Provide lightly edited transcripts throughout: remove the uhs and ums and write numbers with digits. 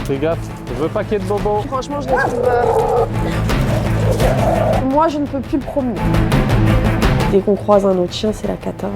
Fais gaffe, je veux pas qu'il y ait de bobo. Franchement, je les trouve... Moi, je ne peux plus le promener. Dès qu'on croise un autre chien, c'est la cata.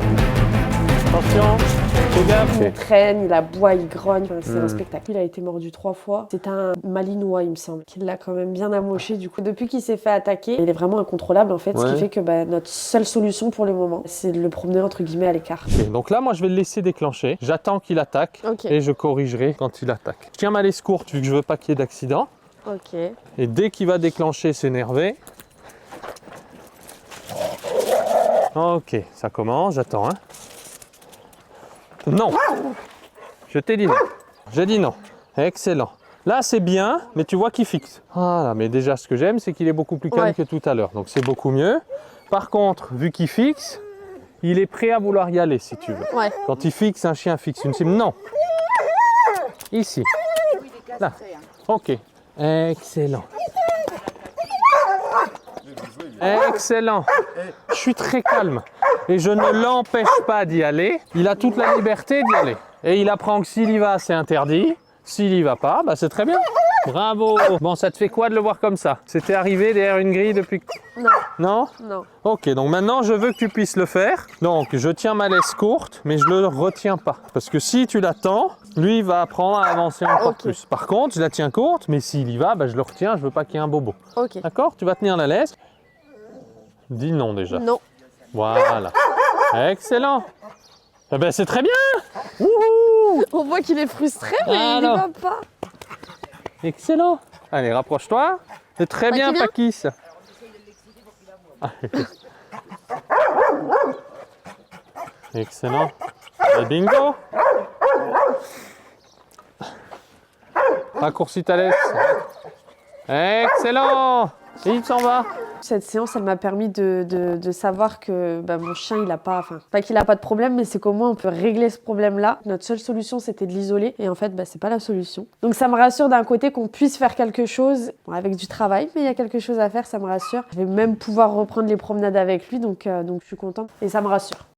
Attention, fais gaffe. Il traîne, il aboie, il grogne. Enfin, c'est un spectacle. Il a été mordu 3 fois. C'est un malinois, il me semble, qui l'a quand même bien amoché. Du coup, depuis qu'il s'est fait attaquer, il est vraiment incontrôlable en fait. Ce qui fait que notre seule solution pour le moment, c'est de le promener entre guillemets à l'écart. Okay, donc là, moi, je vais le laisser déclencher. J'attends qu'il attaque et je corrigerai quand il attaque. Je tiens ma laisse courte vu que je veux pas qu'il y ait d'accident. Ok. Et dès qu'il va déclencher, s'énerver. Ok, ça commence, j'attends. Hein. Non, je t'ai dit non. J'ai dit non. Excellent. Là, c'est bien, mais tu vois qu'il fixe. Voilà, mais déjà, ce que j'aime, c'est qu'il est beaucoup plus calme que tout à l'heure. Donc, c'est beaucoup mieux. Par contre, vu qu'il fixe, il est prêt à vouloir y aller, si tu veux. Ouais. Quand il fixe, un chien fixe une cible. Non. Ici. Là. Ok. Excellent. Excellent. Je suis très calme. Et je ne l'empêche pas d'y aller. Il a toute la liberté d'y aller. Et il apprend que s'il y va, c'est interdit. S'il y va pas, bah c'est très bien. Bravo. Bon, ça te fait quoi de le voir comme ça? C'était arrivé derrière une grille depuis... Non. Non? Non. Ok, donc maintenant, je veux que tu puisses le faire. Donc, je tiens ma laisse courte, mais je le retiens pas. Parce que si tu l'attends, lui, il va apprendre à avancer encore plus. Par contre, je la tiens courte, mais s'il y va, bah, je le retiens. Je veux pas qu'il y ait un bobo. Ok. D'accord? Tu vas tenir la laisse. Dis non déjà. Non. Voilà. Excellent. Eh ben, c'est très bien. Wouhou. On voit qu'il est frustré, mais il n'y va pas. Excellent. Allez, rapproche-toi. C'est très bien, Pakis. Excellent. Et bingo. Raccourcis ta laisse. Excellent. Et il s'en va. Cette séance, elle m'a permis de savoir que mon chien, il a pas... Enfin, pas qu'il a pas de problème, mais c'est comment on peut régler ce problème-là. Notre seule solution, c'était de l'isoler. Et en fait, c'est pas la solution. Donc ça me rassure d'un côté qu'on puisse faire quelque chose avec du travail, mais il y a quelque chose à faire, ça me rassure. Je vais même pouvoir reprendre les promenades avec lui, donc je suis contente. Et ça me rassure.